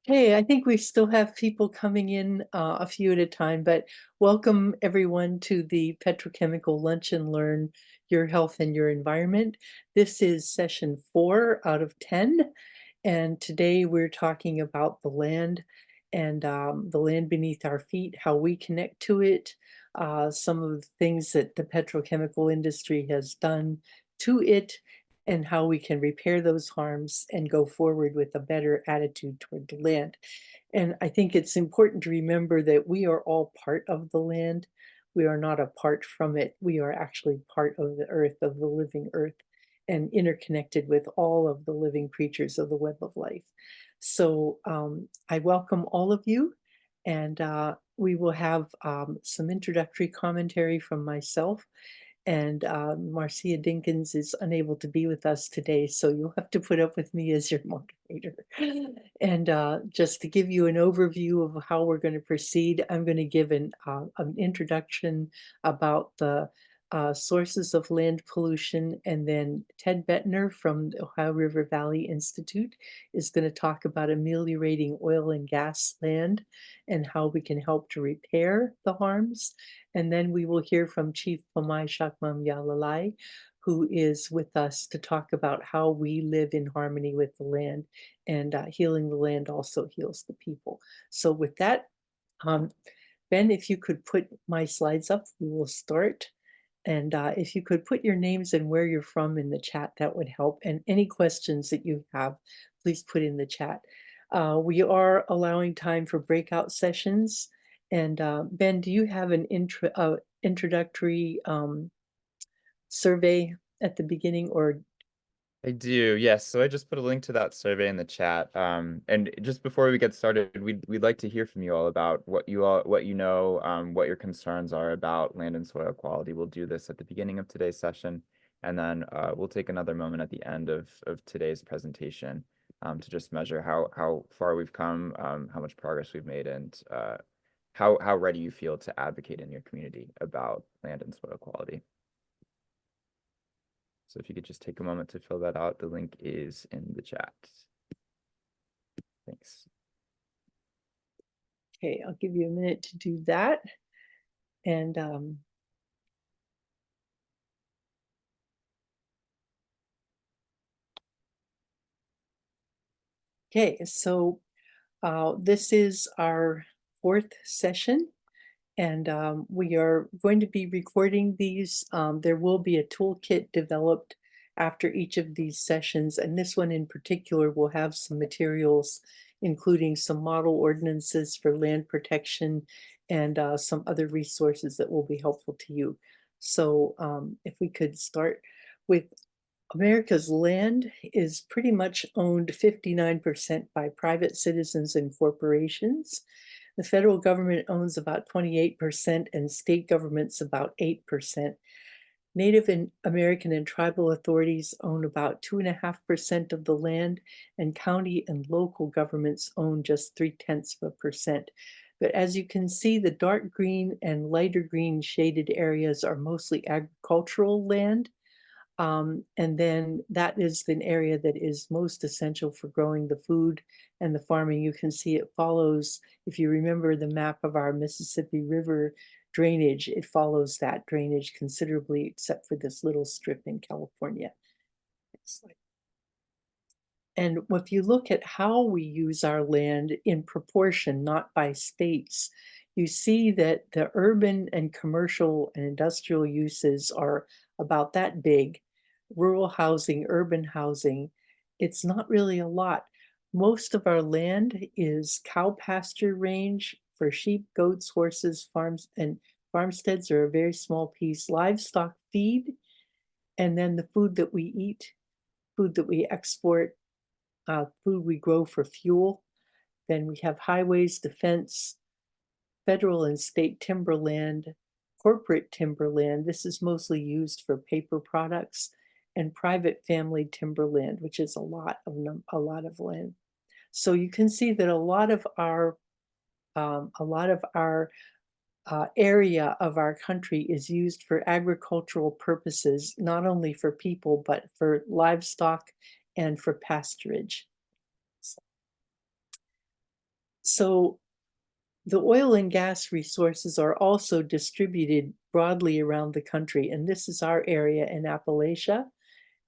Hey, I think we still have people coming in a few at a time, but welcome everyone to the Petrochemical Lunch and Learn Your Health and Your Environment. This is session 4 out of 10, and today we're talking about the land and the land beneath our feet, how we connect to it, some of the things that the petrochemical industry has done to it, and how we can repair those harms and go forward with a better attitude toward the land. And I think it's important to remember that we are all part of the land. We are not apart from it. We are actually part of the earth, of the living earth, and interconnected with all of the living creatures of the web of life. So I welcome all of you, and we will have some introductory commentary from myself, and Marcia Dinkins is unable to be with us today, so you'll have to put up with me as your moderator. And just to give you an overview of how we're going to proceed, I'm going to give an introduction about the sources of land pollution, and then Ted Bettner from the Ohio River Valley Institute is going to talk about ameliorating oil and gas land and how we can help to repair the harms. And then we will hear from Chief Pamai Shakmam Yalalai, who is with us to talk about how we live in harmony with the land, and healing the land also heals the people. So with that, um, Ben, if you could put my slides up, we will start. And if you could put your names and where you're from in the chat, that would help. And any questions that you have, please put in the chat. We are allowing time for breakout sessions. And Ben, do you have an introductory survey at the beginning, or? I do, yes. So I just put a link to that survey in the chat. And just before we get started, we'd like to hear from you all about what you know, what your concerns are about land and soil quality. We'll do this at the beginning of today's session, and then we'll take another moment at the end of today's presentation to just measure how far we've come, how much progress we've made, and how ready you feel to advocate in your community about land and soil quality. So if you could just take a moment to fill that out, the link is in the chat. Thanks. Okay, I'll give you a minute to do that. And okay, so this is our 4th session, and we are going to be recording these. There will be a toolkit developed after each of these sessions, and this one in particular will have some materials, including some model ordinances for land protection and some other resources that will be helpful to you. So if we could start with America's land is pretty much owned 59% by private citizens and corporations. The federal government owns about 28% and state governments about 8%. Native and American and tribal authorities own about 2.5% of the land, and county and local governments own just 0.3%. But as you can see, the dark green and lighter green shaded areas are mostly agricultural land. And then that is an area that is most essential for growing the food and the farming. You can see it follows, if you remember the map of our Mississippi River drainage, it follows that drainage considerably, except for this little strip in California. And if you look at how we use our land in proportion, not by states, you see that the urban and commercial and industrial uses are about that big. Rural housing, urban housing, it's not really a lot. Most of our land is cow pasture range for sheep, goats, horses, farms, and farmsteads are a very small piece. Livestock feed, and then the food that we eat, food that we export, food we grow for fuel. Then we have highways, defense, federal and state timberland, corporate timberland. This is mostly used for paper products, and private family timberland, which is a lot of land. So you can see that a lot of our area of our country is used for agricultural purposes, not only for people, but for livestock and for pasturage. So the oil and gas resources are also distributed broadly around the country, and this is our area in Appalachia.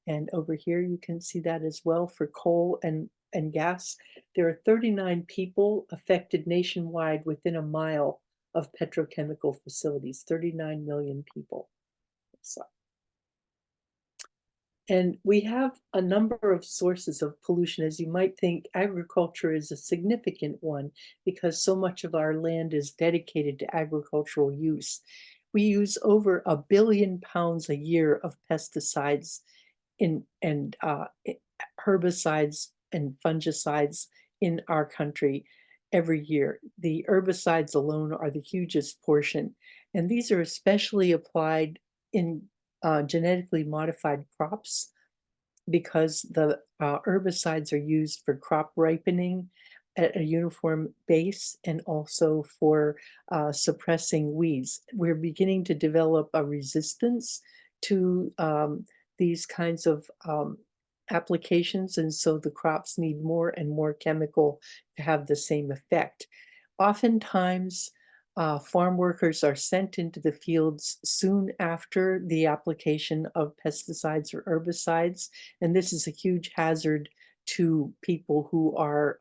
And over here, you can see that as well for coal and gas. There are 39 people affected nationwide within a mile of petrochemical facilities, 39 million people. So, and we have a number of sources of pollution. As you might think, agriculture is a significant one because so much of our land is dedicated to agricultural use. We use over 1 billion pounds a year of pesticides and herbicides and fungicides in our country every year. The herbicides alone are the hugest portion, and these are especially applied in genetically modified crops because the herbicides are used for crop ripening at a uniform base and also for suppressing weeds. We're beginning to develop a resistance to these kinds of applications, and so the crops need more and more chemical to have the same effect. Oftentimes, farm workers are sent into the fields soon after the application of pesticides or herbicides, and this is a huge hazard to people who are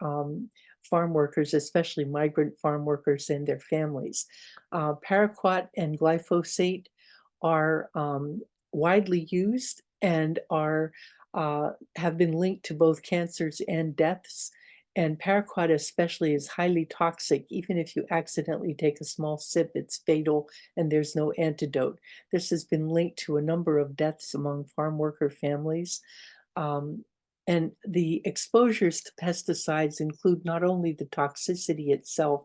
farm workers, especially migrant farm workers and their families. Paraquat and glyphosate are widely used and are have been linked to both cancers and deaths. And paraquat especially is highly toxic. Even if you accidentally take a small sip, it's fatal and there's no antidote. This has been linked to a number of deaths among farm worker families. Um, and the exposures to pesticides include not only the toxicity itself,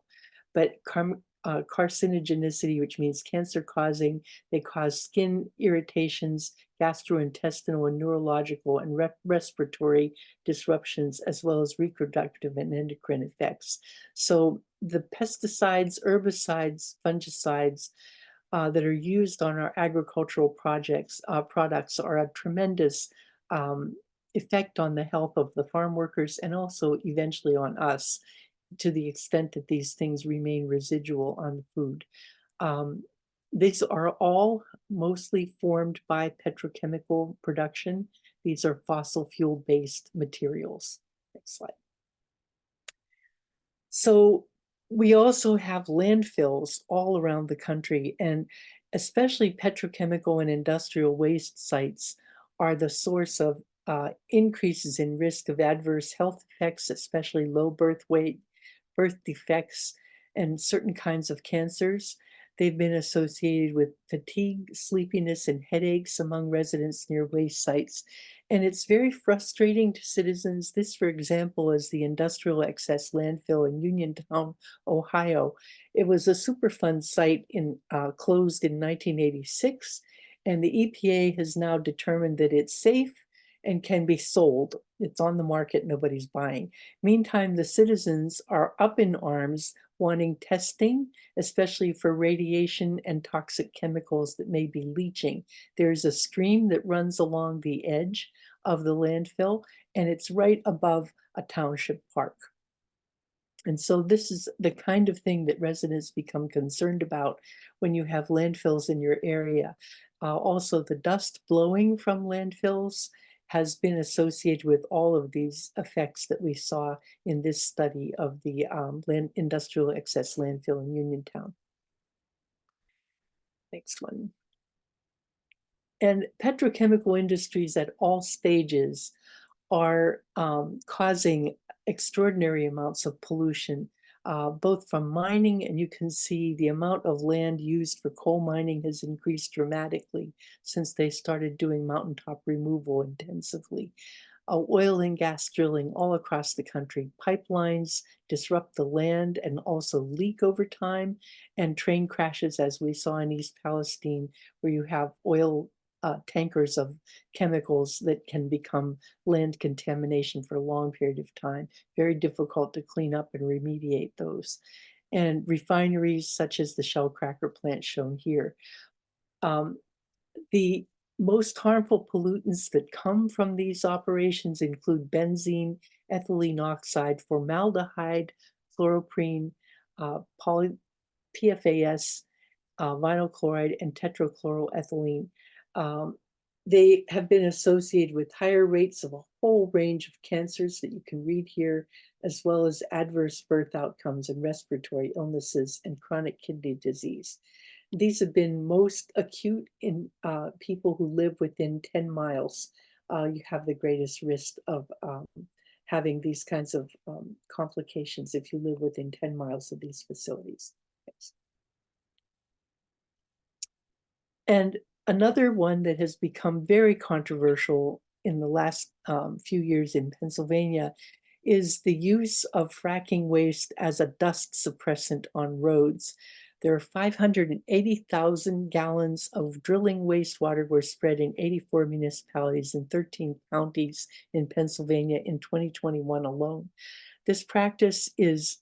but carcinogenicity, which means cancer causing. They cause skin irritations, gastrointestinal and neurological and respiratory disruptions, as well as reproductive and endocrine effects. So the pesticides, herbicides, fungicides that are used on our agricultural products are a tremendous effect on the health of the farm workers and also eventually on us, to the extent that these things remain residual on the food. Um, these are all mostly formed by petrochemical production. These are fossil fuel-based materials. Next slide. So we also have landfills all around the country, and especially petrochemical and industrial waste sites are the source of increases in risk of adverse health effects, especially low birth weight, birth defects, and certain kinds of cancers. They've been associated with fatigue, sleepiness, and headaches among residents near waste sites. And it's very frustrating to citizens. This, for example, is the industrial excess landfill in Uniontown, Ohio. It was a Superfund site closed in 1986, and the EPA has now determined that it's safe and can be sold. It's on the market, nobody's buying. Meantime, the citizens are up in arms wanting testing, especially for radiation and toxic chemicals that may be leaching. There's a stream that runs along the edge of the landfill, and it's right above a township park. And so this is the kind of thing that residents become concerned about when you have landfills in your area. Also, the dust blowing from landfills has been associated with all of these effects that we saw in this study of the industrial excess landfill in Uniontown. Next one. And petrochemical industries at all stages are causing extraordinary amounts of pollution, both from mining, and you can see the amount of land used for coal mining has increased dramatically since they started doing mountaintop removal intensively. Oil and gas drilling all across the country. Pipelines disrupt the land and also leak over time, and train crashes, as we saw in East Palestine, where you have oil tankers of chemicals that can become land contamination for a long period of time. Very difficult to clean up and remediate those. And refineries such as the Shell cracker plant shown here. The most harmful pollutants that come from these operations include benzene, ethylene oxide, formaldehyde, chloroprene, PFAS, vinyl chloride, and tetrachloroethylene. Um, they have been associated with higher rates of a whole range of cancers that you can read here, as well as adverse birth outcomes and respiratory illnesses and chronic kidney disease. These have been most acute in people who live within 10 miles. You have the greatest risk of having these kinds of complications if you live within 10 miles of these facilities. Yes. And another one that has become very controversial in the last few years in Pennsylvania is the use of fracking waste as a dust suppressant on roads. There are 580,000 gallons of drilling wastewater were spread in 84 municipalities in 13 counties in Pennsylvania in 2021 alone. This practice is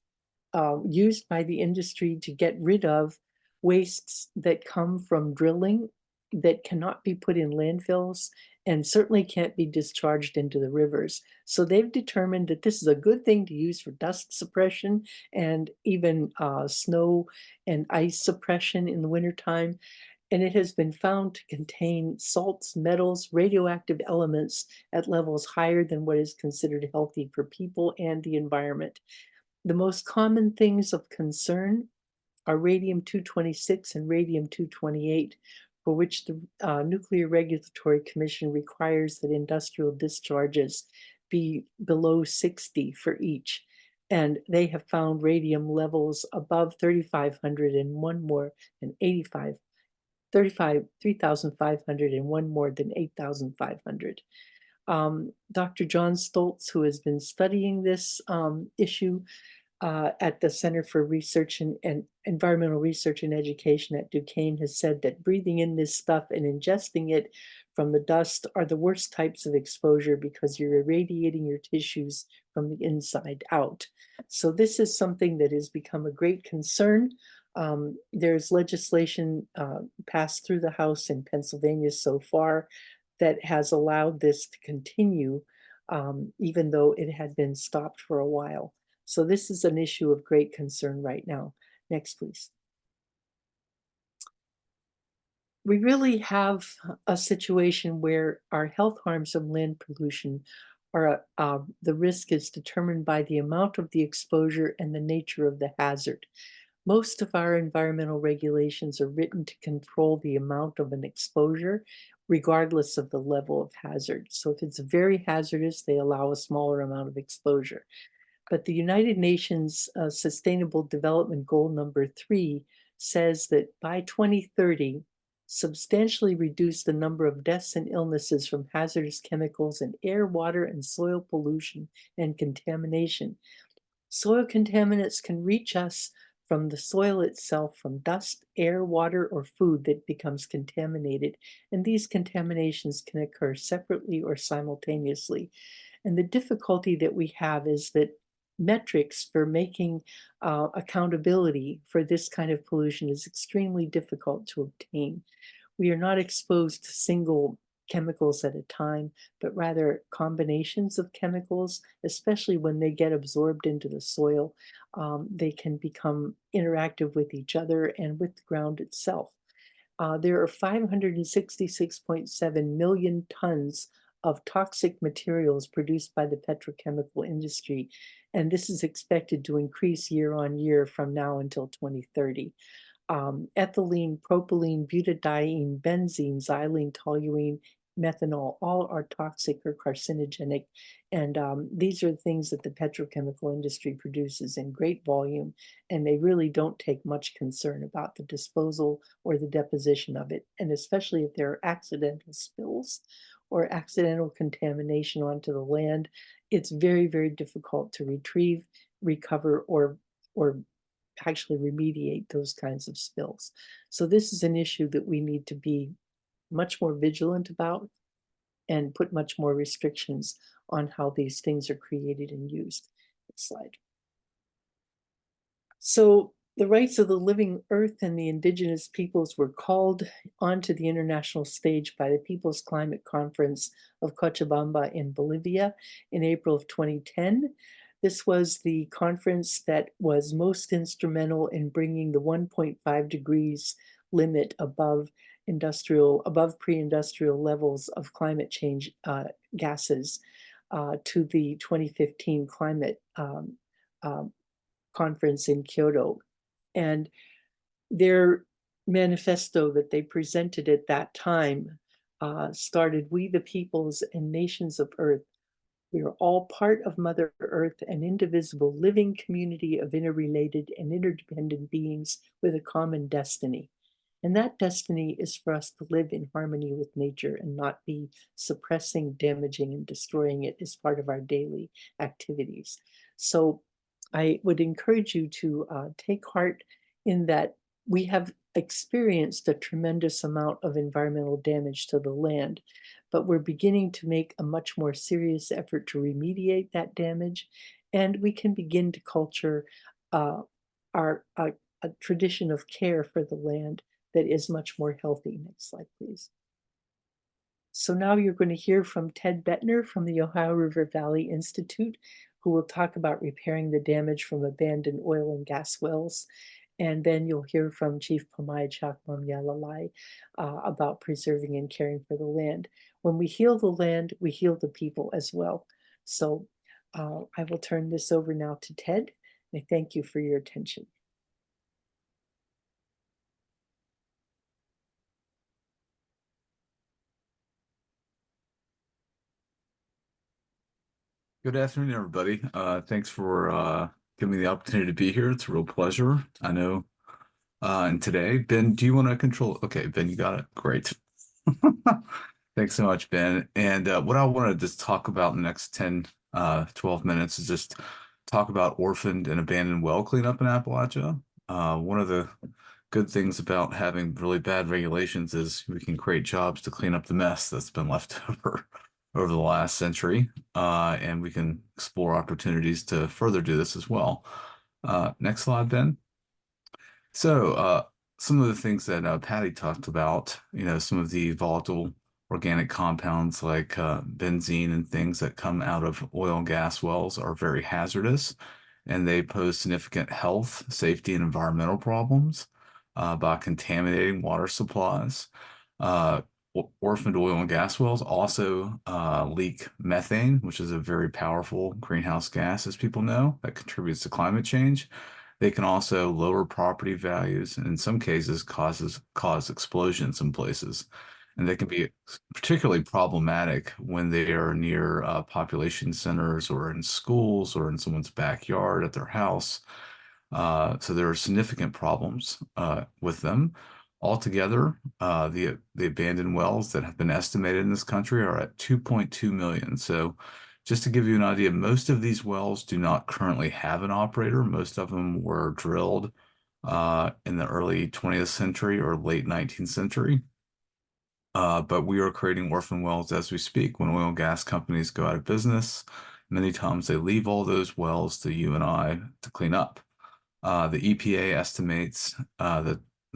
used by the industry to get rid of wastes that come from drilling that cannot be put in landfills and certainly can't be discharged into the rivers. So they've determined that this is a good thing to use for dust suppression and even snow and ice suppression in the wintertime. And it has been found to contain salts, metals, radioactive elements at levels higher than what is considered healthy for people and the environment. The most common things of concern are radium-226 and radium-228, for which the Nuclear Regulatory Commission requires that industrial discharges be below 60 for each. And they have found radium levels above 3,500 and one more than 3,500 and one more than 8,500. Dr. John Stoltz, who has been studying this issue, at the Center for Research and Environmental Research and Education at Duquesne, has said that breathing in this stuff and ingesting it from the dust are the worst types of exposure because you're irradiating your tissues from the inside out. So this is something that has become a great concern. There's legislation passed through the House in Pennsylvania so far that has allowed this to continue, even though it had been stopped for a while. So this is an issue of great concern right now. Next, please. We really have a situation where our health harms from land pollution are, the risk is determined by the amount of the exposure and the nature of the hazard. Most of our environmental regulations are written to control the amount of an exposure, regardless of the level of hazard. So if it's very hazardous, they allow a smaller amount of exposure. But the United Nations Sustainable Development Goal number 3 says that by 2030, substantially reduce the number of deaths and illnesses from hazardous chemicals in air, water, and soil pollution and contamination. Soil contaminants can reach us from the soil itself, from dust, air, water, or food that becomes contaminated. And these contaminations can occur separately or simultaneously. And the difficulty that we have is that metrics for making accountability for this kind of pollution is extremely difficult to obtain. We are not exposed to single chemicals at a time, but rather combinations of chemicals, especially when they get absorbed into the soil. They can become interactive with each other and with the ground itself. There are 566.7 million tons of toxic materials produced by the petrochemical industry, and this is expected to increase year on year from now until 2030. Ethylene, propylene, butadiene, benzene, xylene, toluene, methanol, all are toxic or carcinogenic. And these are things that the petrochemical industry produces in great volume, and they really don't take much concern about the disposal or the deposition of it. And especially if there are accidental spills or accidental contamination onto the land, it's very, very difficult to retrieve, recover, or actually remediate those kinds of spills. So this is an issue that we need to be much more vigilant about and put much more restrictions on how these things are created and used. Next slide. So the rights of the living earth and the indigenous peoples were called onto the international stage by the People's Climate Conference of Cochabamba in Bolivia in April of 2010. This was the conference that was most instrumental in bringing the 1.5 degrees limit above pre-industrial levels of climate change gases to the 2015 climate conference in Kyoto. And their manifesto that they presented at that time started, "We the peoples and nations of earth, we are all part of Mother Earth, an indivisible living community of interrelated and interdependent beings with a common destiny. And that destiny is for us to live in harmony with nature and not be suppressing, damaging, and destroying it as part of our daily activities." So I would encourage you to take heart in that we have experienced a tremendous amount of environmental damage to the land, but we're beginning to make a much more serious effort to remediate that damage, and we can begin to culture uh, a tradition of care for the land that is much more healthy. Next slide, please. So now you're going to hear from Ted Bettner from the Ohio River Valley Institute, who will talk about repairing the damage from abandoned oil and gas wells. And then you'll hear from Chief Pamay Chakmam-Yalalai about preserving and caring for the land. When we heal the land, we heal the people as well. So I will turn this over now to Ted. And I thank you for your attention. Good afternoon, everybody. Thanks for giving me the opportunity to be here. It's a real pleasure. I know. And today, Ben, do you want to control? Okay, Ben, you got it. Great. Thanks so much, Ben. And what I want to just talk about in the next 10, 12 minutes is just talk about orphaned and abandoned well cleanup in Appalachia. One of the good things about having really bad regulations is we can create jobs to clean up the mess that's been left over the last century, and we can explore opportunities to further do this as well. Next slide, Ben. So some of the things that Patty talked about, some of the volatile organic compounds like benzene and things that come out of oil and gas wells are very hazardous, and they pose significant health, safety, and environmental problems by contaminating water supplies. Orphaned oil and gas wells also leak methane, which is a very powerful greenhouse gas, as people know, that contributes to climate change. They can also lower property values and in some cases cause explosions in places. And they can be particularly problematic when they are near population centers or in schools or in someone's backyard at their house. So there are significant problems with them. Altogether, the abandoned wells that have been estimated in this country are at 2.2 million. So just to give you an idea, most of these wells do not currently have an operator. Most of them were drilled in the early 20th century or late 19th century. But we are creating orphan wells as we speak. When oil and gas companies go out of business, many times they leave all those wells to you and I to clean up. The EPA estimates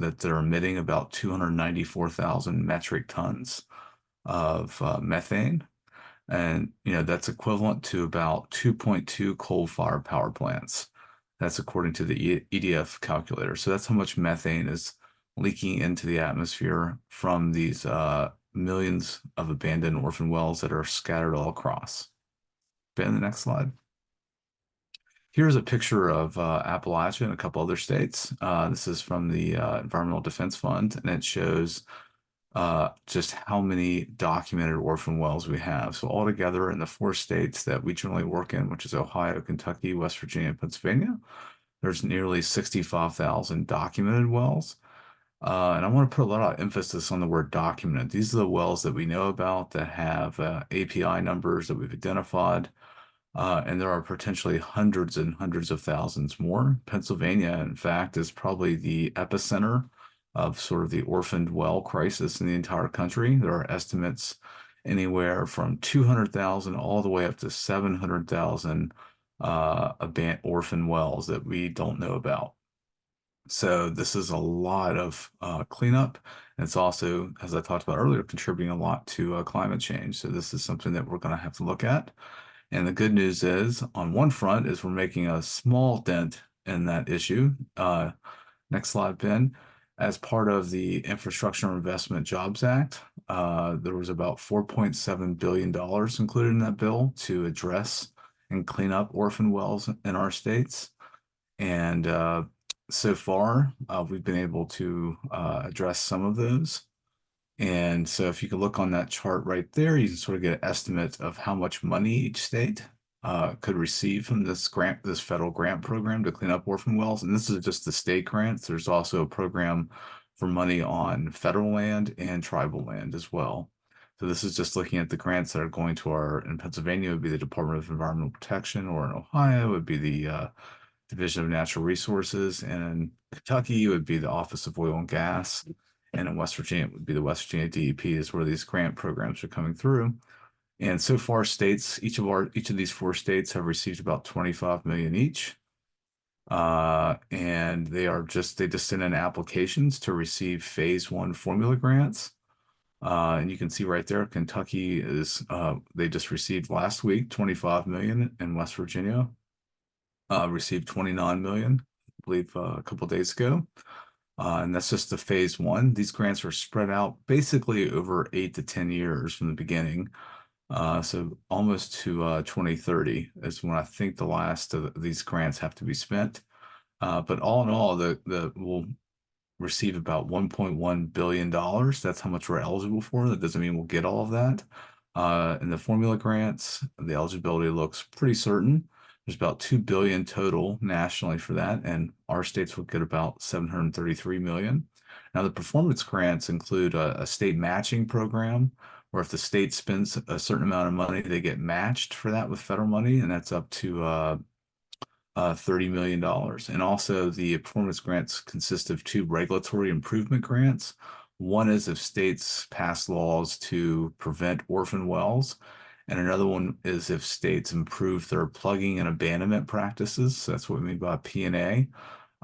that they're emitting about 294,000 metric tons of methane. And, that's equivalent to about 2.2 coal-fired power plants. That's according to the EDF calculator. So that's how much methane is leaking into the atmosphere from these millions of abandoned orphan wells that are scattered all across. Ben, the next slide. Here's a picture of Appalachia and a couple other states. This is from the Environmental Defense Fund, and it shows just how many documented orphan wells we have. So altogether in the 4 states that we generally work in, which is Ohio, Kentucky, West Virginia, and Pennsylvania, there's nearly 65,000 documented wells. And I want to put a lot of emphasis on the word documented. These are the wells that we know about that have API numbers that we've identified. And there are potentially hundreds and hundreds of thousands more. Pennsylvania, in fact, is probably the epicenter of sort of the orphaned well crisis in the entire country. There are estimates anywhere from 200,000 all the way up to 700,000 orphan wells that we don't know about. So this is a lot of cleanup. And it's also, as I talked about earlier, contributing a lot to climate change. So this is something that we're going to have to look at. And the good news is, on one front, is we're making a small dent in that issue. Next slide, Ben. As part of the Infrastructure Investment Jobs Act, there was about $4.7 billion included in that bill to address and clean up orphan wells in our states. And so far, we've been able to address some of those. And so if you could look on that chart right there, you can sort of get an estimate of how much money each state could receive from this federal grant program to clean up orphan wells. And this is just the state grants. There's also a program for money on federal land and tribal land as well. So this is just looking at the grants that are going to in Pennsylvania, it would be the Department of Environmental Protection, or in Ohio, it would be the Division of Natural Resources, and in Kentucky, it would be the Office of Oil and Gas. And in West Virginia, it would be the West Virginia DEP, is where these grant programs are coming through. And so far, states, each of these 4 states have received about 25 million each. And they just sent in applications to receive phase 1 formula grants. And you can see right there, Kentucky they just received last week 25 million, and West Virginia received 29 million, I believe, a couple of days ago. And that's just the phase 1. These grants are spread out basically over 8 to 10 years from the beginning. So almost to 2030 is when I think the last of these grants have to be spent. But all in all, we'll receive about $1.1 billion. That's how much we're eligible for. That doesn't mean we'll get all of that. In the formula grants, the eligibility looks pretty certain. There's about 2 billion total nationally for that, and our states will get about 733 million. Now, the performance grants include a state matching program, where if the state spends a certain amount of money, they get matched for that with federal money, and that's up to $30 million. And also, the performance grants consist of 2 regulatory improvement grants. One is if states pass laws to prevent orphan wells, and another one is if states improve their plugging and abandonment practices. So that's what we mean by P&A.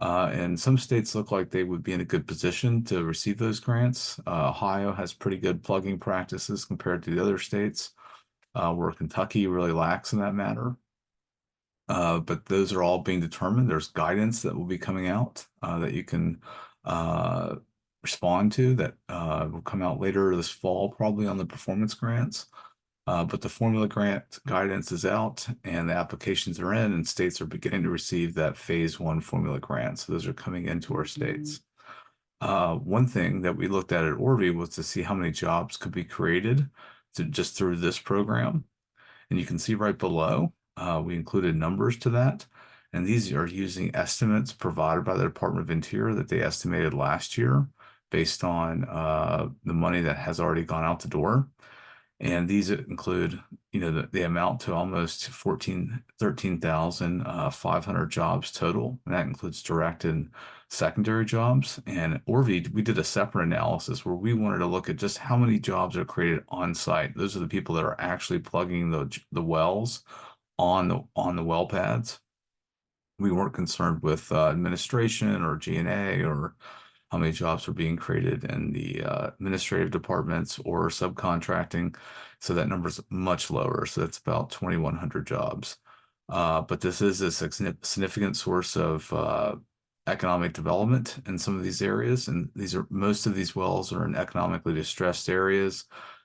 And some states look like they would be in a good position to receive those grants. Ohio has pretty good plugging practices compared to the other states, where Kentucky really lacks in that matter. But those are all being determined. There's guidance that will be coming out that you can respond to, that will come out later this fall, probably, on the performance grants. But the formula grant guidance is out, and the applications are in, and states are beginning to receive that phase 1 formula grant. So those are coming into our states. One thing that we looked at Orvie was to see how many jobs could be created just through this program. And you can see right below, we included numbers to that. And these are using estimates provided by the Department of Interior that they estimated last year based on the money that has already gone out the door. And these include, they amount to almost 13,500 jobs total. And that includes direct and secondary jobs. And Orvie, we did a separate analysis where we wanted to look at just how many jobs are created on site. Those are the people that are actually plugging the wells on the well pads. We weren't concerned with administration or G&A or how many jobs were being created in the administrative departments or subcontracting. So that number is much lower. So that's about 2,100 jobs. But this is a significant source of economic development in some of these areas. And most of these wells are in economically distressed areas.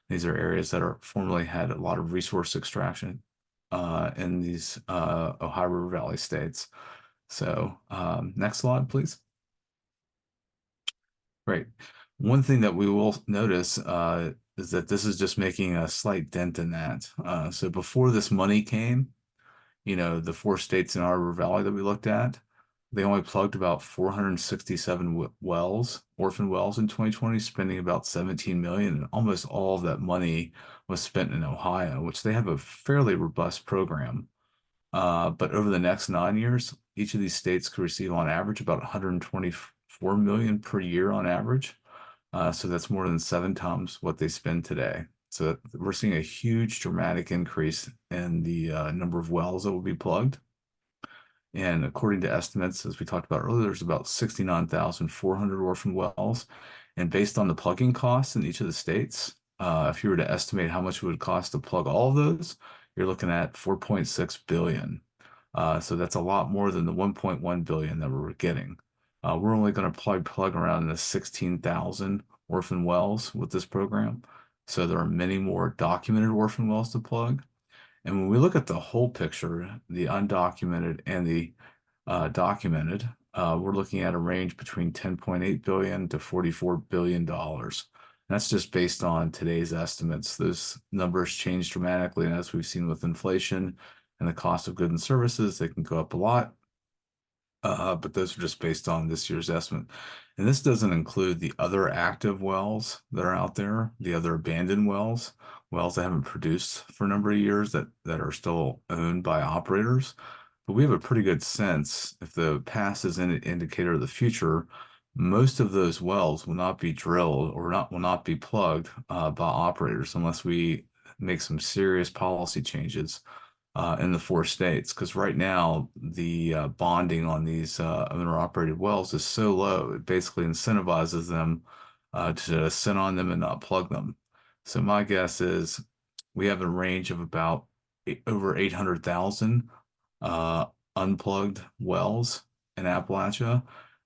These are areas that formerly had a lot of resource extraction in these Ohio River Valley states. So next slide, please. Great. One thing that we will notice is that this is just making a slight dent in that. So before this money came, the 4 states in our River Valley that we looked at, they only plugged about 467 wells, orphan wells, in 2020, spending about 17 million, and almost all of that money was spent in Ohio, which they have a fairly robust program. But over the next 9 years, each of these states could receive on average about 124 million per year on average. So that's more than 7 times what they spend today. So we're seeing a huge dramatic increase in the number of wells that will be plugged. And according to estimates, as we talked about earlier, there's about 69,400 orphan wells. And based on the plugging costs in each of the states, if you were to estimate how much it would cost to plug all of those, you're looking at 4.6 billion. So that's a lot more than the 1.1 billion that we're getting. We're only going to plug around the 16,000 orphan wells with this program. So there are many more documented orphan wells to plug. And when we look at the whole picture, the undocumented and the documented, we're looking at a range between 10.8 billion to $44 billion. That's just based on today's estimates. Those numbers change dramatically, and as we've seen with inflation and the cost of goods and services, they can go up a lot. But those are just based on this year's estimate. And this doesn't include the other active wells that are out there, the other abandoned wells, wells that haven't produced for a number of years that are still owned by operators. But we have a pretty good sense if the past is an indicator of the future, most of those wells will not be drilled or will not be plugged by operators unless we make some serious policy changes in the 4 states. Because right now, the bonding on these owner-operated wells is so low, it basically incentivizes them to sit on them and not plug them. So my guess is we have a range of about over 800,000 unplugged wells in Appalachia.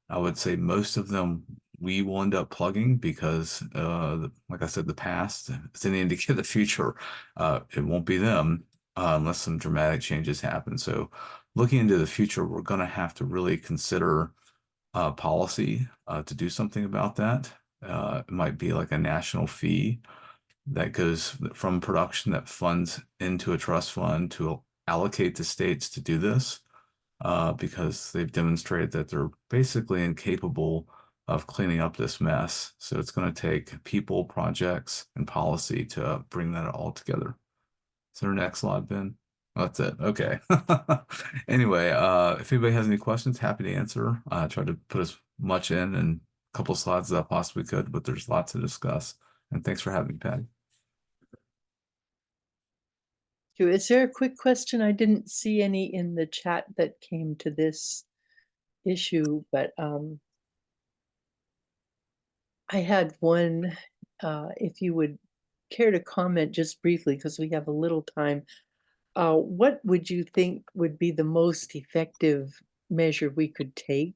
I would say most of them we will end up plugging because, like I said, the past is an indicator of the future. It won't be them unless some dramatic changes happen. So looking into the future, we're going to have to really consider policy to do something about that. It might be like a national fee that goes from production that funds into a trust fund to allocate to states to do this because they've demonstrated that they're basically incapable of cleaning up this mess. So it's going to take people, projects, and policy to bring that all together. Is there a next slide, Ben? Oh, that's it. Okay. Anyway, if anybody has any questions, happy to answer. I tried to put as much in a couple slides as I possibly could, but there's lots to discuss. And thanks for having me, Patty. Is there a quick question? I didn't see any in the chat that came to this issue, but I had one, if you would care to comment just briefly, because we have a little time. What would you think would be the most effective measure we could take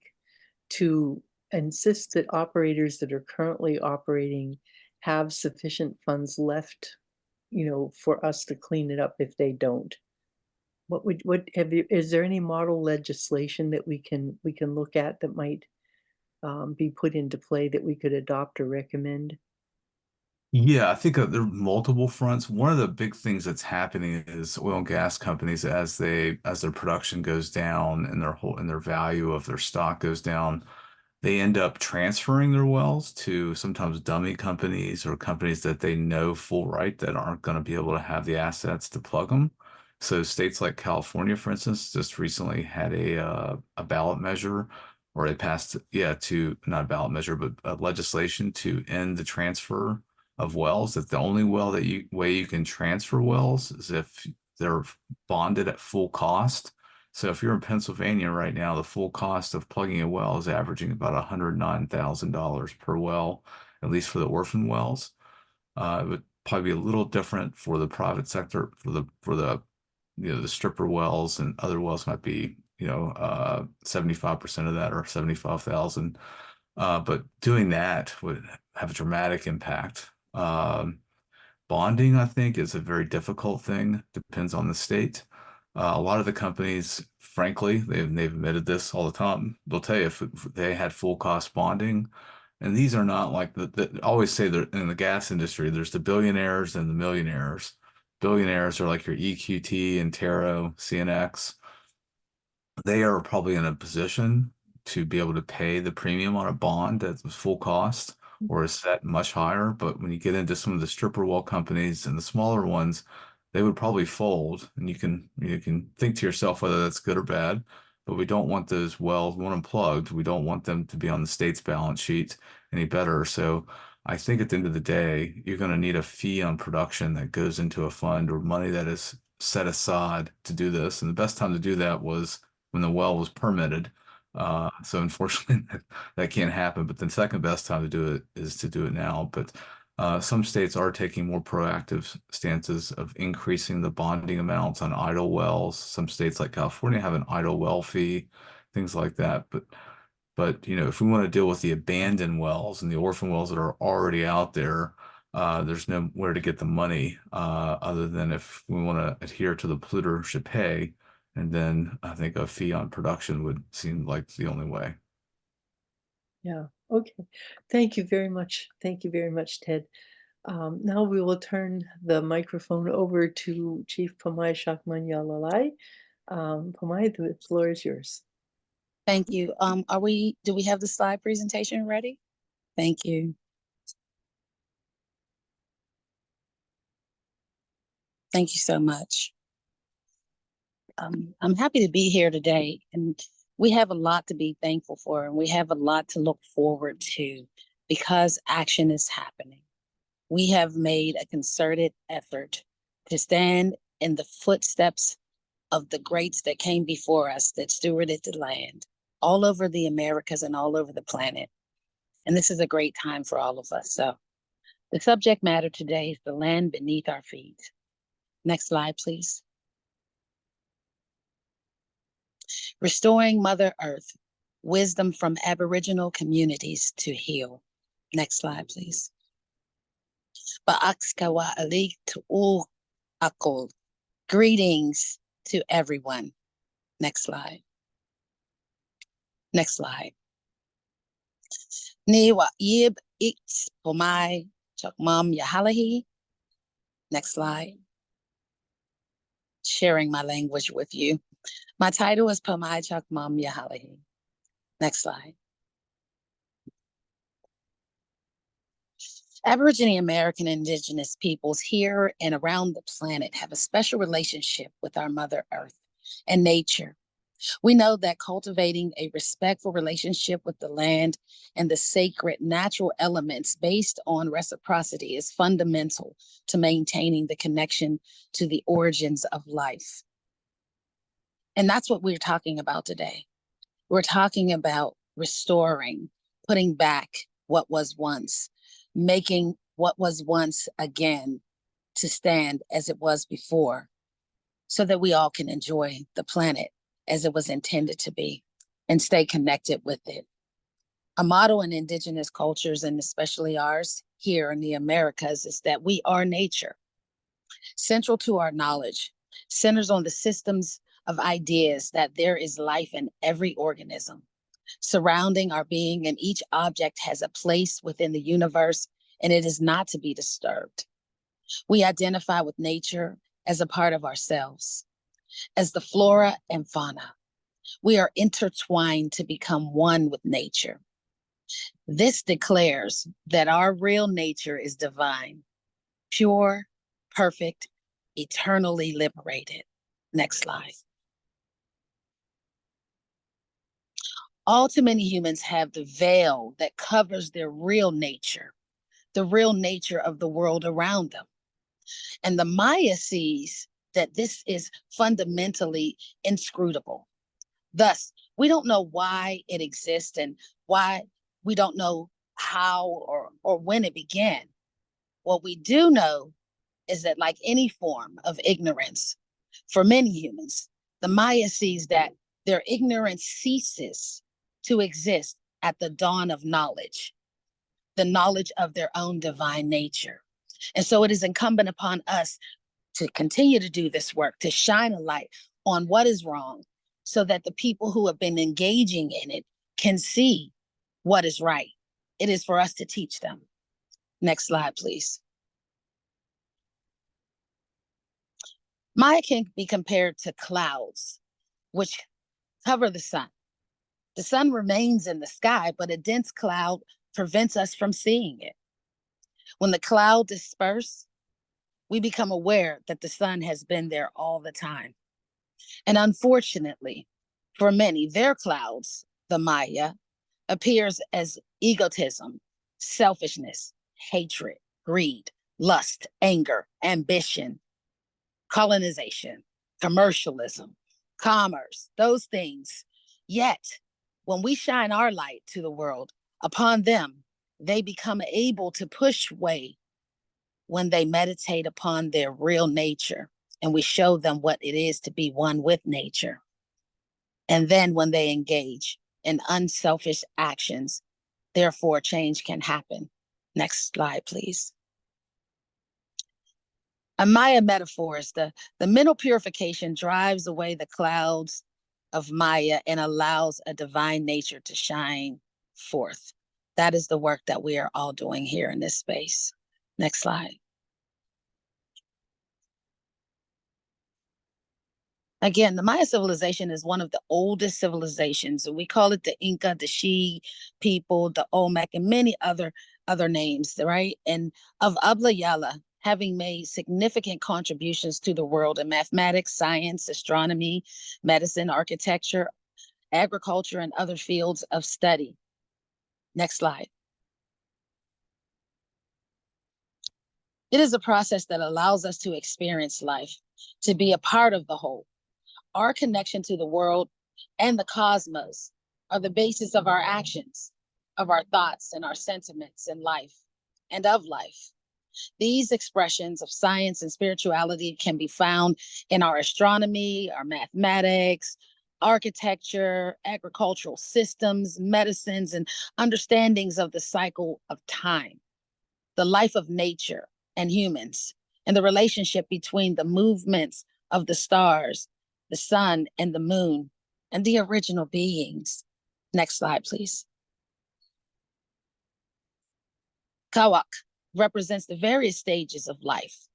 to insist that operators that are currently operating have sufficient funds left, for us to clean it up if they don't? Is there any model legislation that we can look at that might be put into play that we could adopt or recommend? Yeah, I think there are multiple fronts. One of the big things that's happening is oil and gas companies, as their production goes down and their value of their stock goes down, they end up transferring their wells to sometimes dummy companies or companies that they know full right that aren't going to be able to have the assets to plug them. So states like California, for instance, just recently had a ballot measure, or they passed, not a ballot measure, but legislation to end the transfer of wells. That the only way you can transfer wells is if they're bonded at full cost. So if you're in Pennsylvania right now, the full cost of plugging a well is averaging about $109,000 per well, at least for the orphan wells. It would probably be a little different for the private sector, for the the stripper wells, and other wells might be 75% of that, or 75,000. But doing that would have a dramatic impact. Bonding, I think, is a very difficult thing. Depends on the state. A lot of the companies, frankly, they've admitted this all the time. They'll tell you if they had full cost bonding, and these are not like I always say that in the gas industry, there's the billionaires and the millionaires. Billionaires are like your EQT, Antero, CNX. They are probably in a position to be able to pay the premium on a bond at full cost or is set much higher. But when you get into some of the stripper well companies and the smaller ones, they would probably fold. And you can think to yourself whether that's good or bad. But we don't want those wells, we want them plugged. We don't want them to be on the state's balance sheet any better. So I think at the end of the day, you're going to need a fee on production that goes into a fund or money that is set aside to do this. And the best time to do that was when the well was permitted. So unfortunately that can't happen, but the second best time to do it is to do it now. But Some states are taking more proactive stances of increasing the bonding amounts on idle wells. Some states like California have an idle well fee, things like that. But if we want to deal with the abandoned wells and the orphan wells that are already out there, there's nowhere to get the money other than if we want to adhere to the polluter should pay. And then I think a fee on production would seem like the only way. Yeah, okay. Thank you very much. Thank you very much, Ted. Now we will turn the microphone over to Chief Pamay Shakmanyalalai. Pamay, the floor is yours. Thank you. Do we have the slide presentation ready? Thank you. Thank you so much. I'm happy to be here today, and we have a lot to be thankful for, and we have a lot to look forward to because action is happening. We have made a concerted effort to stand in the footsteps of the greats that came before us, that stewarded the land all over the Americas and all over the planet. And this is a great time for all of us. So the subject matter today is the land beneath our feet. Next slide, please. Restoring Mother Earth, wisdom from Aboriginal communities to heal. Next slide, please. Ba'akskawa alik tu'ul akol. Greetings to everyone. Next slide. Next slide. Ni wa yib ix pomai chakmam yahalahi. Next slide. Sharing my language with you. My title is Pamay Chakmam Yahalahi. Next slide. Aboriginal American Indigenous peoples here and around the planet have a special relationship with our Mother Earth and nature. We know that cultivating a respectful relationship with the land and the sacred natural elements based on reciprocity is fundamental to maintaining the connection to the origins of life. And that's what we're talking about today. We're talking about restoring, putting back what was once, making what was once again to stand as it was before, so that we all can enjoy the planet as it was intended to be and stay connected with it. A model in Indigenous cultures, and especially ours here in the Americas, is that we are nature. Central to our knowledge centers on the systems of ideas that there is life in every organism surrounding our being, and each object has a place within the universe, and it is not to be disturbed. We identify with nature as a part of ourselves, as the flora and fauna. We are intertwined to become one with nature. This declares that our real nature is divine, pure, perfect, eternally liberated. Next slide. All too many humans have the veil that covers their real nature, the real nature of the world around them. And the Maya sees that this is fundamentally inscrutable. Thus, we don't know why it exists and why we don't know how or when it began. What we do know is that, like any form of ignorance, for many humans, the Maya sees that their ignorance ceases to exist at the dawn of knowledge, the knowledge of their own divine nature. And so it is incumbent upon us to continue to do this work, to shine a light on what is wrong, so that the people who have been engaging in it can see what is right. It is for us to teach them. Next slide, please. Maya can be compared to clouds, which cover the sun. The sun remains in the sky, but a dense cloud prevents us from seeing it. When the cloud disperses, we become aware that the sun has been there all the time. And unfortunately, for many, their clouds, the Maya, appears as egotism, selfishness, hatred, greed, lust, anger, ambition, colonization, commercialism, commerce, those things. Yet, when we shine our light to the world, upon them, they become able to push way when they meditate upon their real nature and we show them what it is to be one with nature. And then when they engage in unselfish actions, therefore change can happen. Next slide, please. A Maya metaphor is the mental purification drives away the clouds of Maya and allows a divine nature to shine forth. That is the work that we are all doing here in this space. Next slide. Again, the Maya civilization is one of the oldest civilizations, and we call it the Inca, the She people, the Olmec, and many other names, right? And of Abla Yala, having made significant contributions to the world in mathematics, science, astronomy, medicine, architecture, agriculture, and other fields of study. Next slide. It is a process that allows us to experience life, to be a part of the whole. Our connection to the world and the cosmos are the basis of our actions, of our thoughts and our sentiments in life and of life. These expressions of science and spirituality can be found in our astronomy, our mathematics, architecture, agricultural systems, medicines, and understandings of the cycle of time, the life of nature and humans, and the relationship between the movements of the stars, the sun, and the moon, and the original beings. Next slide, please. Kawak represents the various stages of life: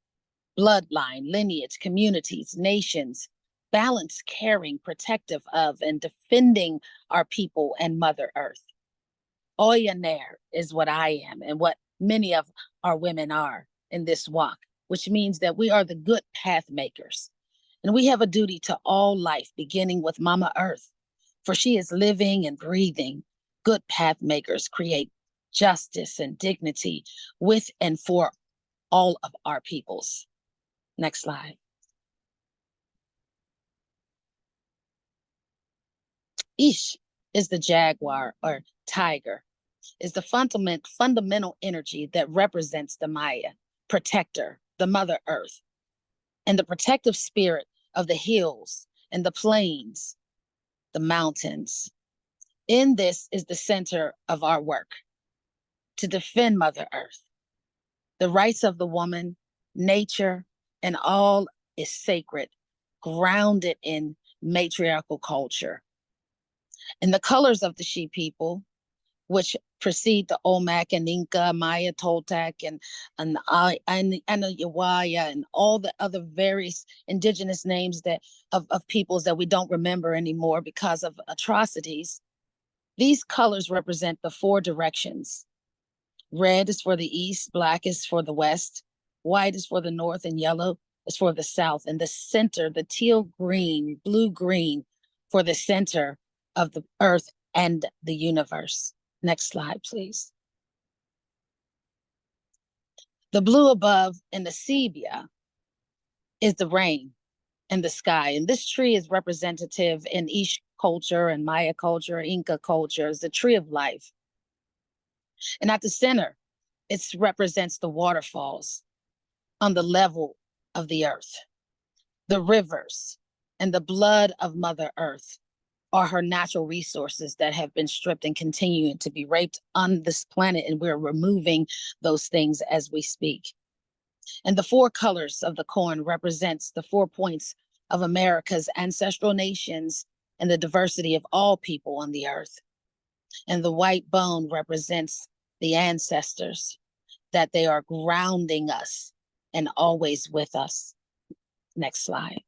bloodline, lineage, communities, nations, balance, caring, protective of, and defending our people and Mother Earth. Oya Nair is what I am and what many of our women are in this walk, which means that we are the good path makers. And we have a duty to all life, beginning with Mama Earth, for she is living and breathing. Good path makers create justice and dignity with and for all of our peoples. Next slide. Ish is the jaguar or tiger, is the fundamental energy that represents the Maya, protector, the Mother Earth, and the protective spirit of the hills and the plains, the mountains. In this is the center of our work, to defend Mother Earth. The rights of the woman, nature, and all is sacred, grounded in matriarchal culture. And the colors of the She people, which precede the Olmec and Inca, Maya, Toltec, and Anayawaya, and all the other various indigenous names that of peoples that we don't remember anymore because of atrocities. These colors represent the four directions. Red is for the east, black is for the west, white is for the north, and yellow is for the south. And the center, the teal green, blue green, for the center of the earth and the universe. Next slide, please. The blue above in the sepia is the rain and the sky. And this tree is representative in Ish culture and Maya culture, Inca culture, is the tree of life. And at the center, it represents the waterfalls on the level of the earth. The rivers and the blood of Mother Earth are her natural resources that have been stripped and continuing to be raped on this planet, and we're removing those things as we speak. And the four colors of the corn represents the 4 points of America's ancestral nations and the diversity of all people on the earth. And the white bone represents the ancestors, that they are grounding us and always with us. Next slide.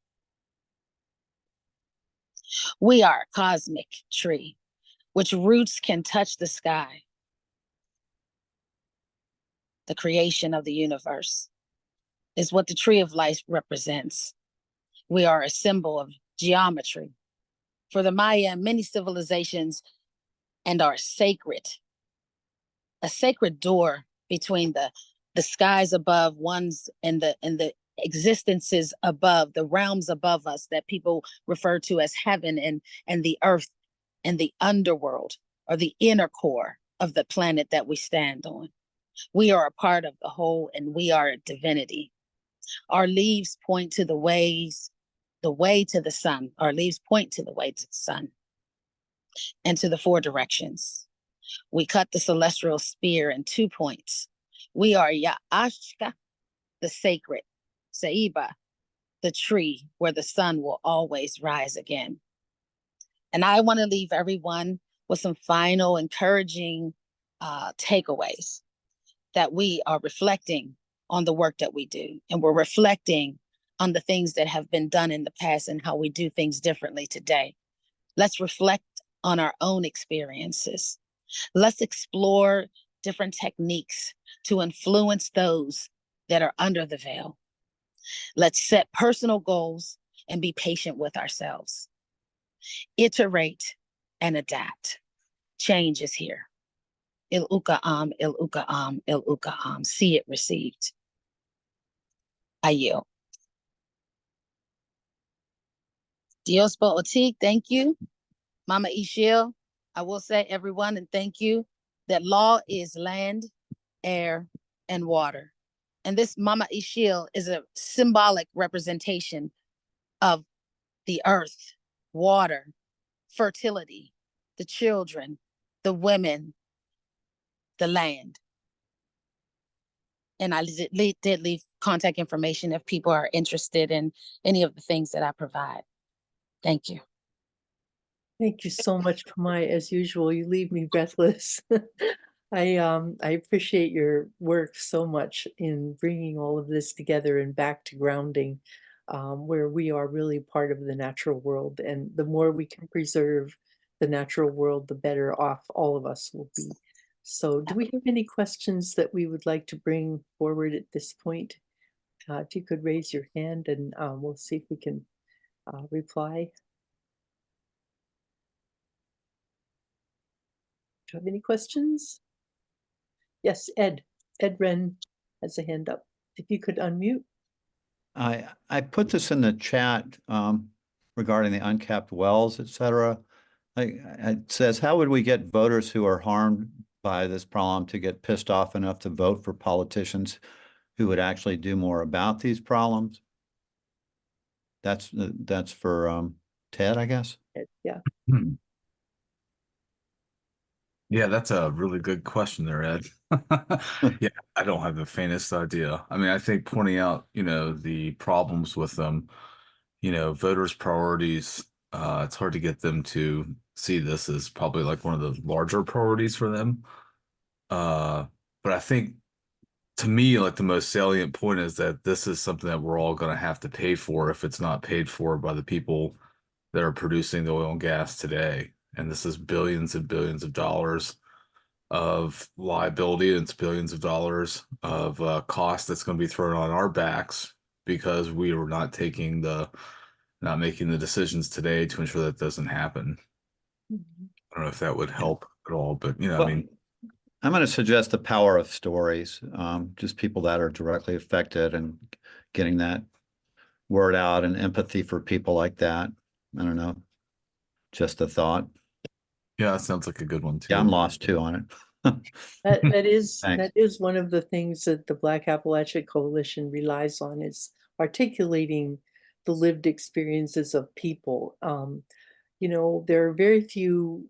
We are a cosmic tree, which roots can touch the sky, the creation of the universe, is what the tree of life represents. We are a symbol of geometry. For the Maya, many civilizations and are sacred, a sacred door between the skies above ones and the existences above, the realms above us that people refer to as heaven and the earth and the underworld, or the inner core of the planet that we stand on. We are a part of the whole, and we are a divinity. Our leaves point to the way to the sun. Our leaves point to the way to the sun and to the four directions. We cut the celestial spear in 2 points. We are Ya'ashka, the sacred, Saiba, the tree where the sun will always rise again. And I want to leave everyone with some final encouraging takeaways, that we are reflecting on the work that we do, and we're reflecting on the things that have been done in the past and how we do things differently today. Let's reflect on our own experiences. Let's explore different techniques to influence those that are under the veil. Let's set personal goals and be patient with ourselves. Iterate and adapt. Change is here. Il Ukaam, Il Ukaam, Il Ukaam. See it received. I yield. Dios Bo'otik, thank you. Mama Ishil, I will say, everyone, and thank you, that law is land, air, and water. And this Mama Ishil is a symbolic representation of the earth, water, fertility, the children, the women, the land. And I did leave contact information if people are interested in any of the things that I provide. Thank you. Thank you so much, Pamai. As usual, you leave me breathless. I appreciate your work so much in bringing all of this together and back to grounding, where we are really part of the natural world. And the more we can preserve the natural world, the better off all of us will be. So do we have any questions that we would like to bring forward at this point? If you could raise your hand, and we'll see if we can reply. Do you have any questions? Yes, Ed Wren has a hand up. If you could unmute. I put this in the chat regarding the uncapped wells, et cetera. It says, how would we get voters who are harmed by this problem to get pissed off enough to vote for politicians who would actually do more about these problems? That's for Ted, I guess. Ed, yeah. Yeah, that's a really good question there, Ed. Yeah, I don't have the faintest idea. I mean, I think pointing out, the problems with them, voters' priorities, it's hard to get them to see this as probably like one of the larger priorities for them. But I think, to me, like the most salient point is that this is something that we're all going to have to pay for if it's not paid for by the people that are producing the oil and gas today. And this is billions and billions of dollars of liability, and it's billions of dollars of cost that's going to be thrown on our backs because we are not making the decisions today to ensure that doesn't happen. Mhm. I don't know if that would help at all, but Well, I mean, I'm going to suggest the power of stories, just people that are directly affected and getting that word out and empathy for people like that. I don't know. Just a thought. yeah, that sounds like a good one too. Yeah, I'm lost too on it. That is Thanks. one of the things that the Black Appalachia Coalition relies on, is articulating the lived experiences of people. There are very few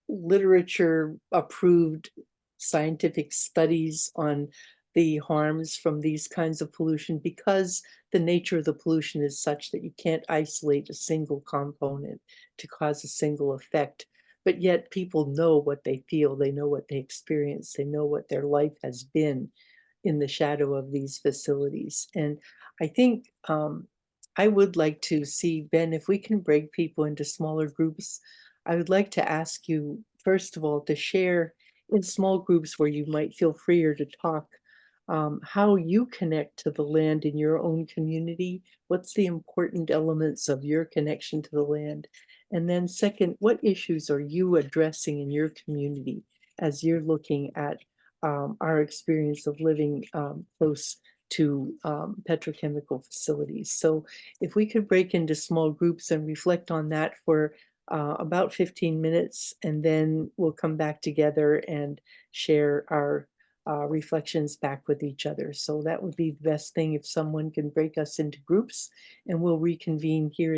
literature approved scientific studies on the harms from these kinds of pollution, because the nature of the pollution is such that you can't isolate a single component to cause a single effect. But yet people know what they feel, they know what they experience, they know what their life has been in the shadow of these facilities. And I think I would like to see, Ben, if we can break people into smaller groups. I would like to ask you, first of all, to share in small groups where you might feel freer to talk, how you connect to the land in your own community. What's the important elements of your connection to the land? And then second, what issues are you addressing in your community as you're looking at our experience of living close to petrochemical facilities? So if we could break into small groups and reflect on that for about 15 minutes, and then we'll come back together and share our reflections back with each other. So that would be the best thing if someone can break us into groups and we'll reconvene here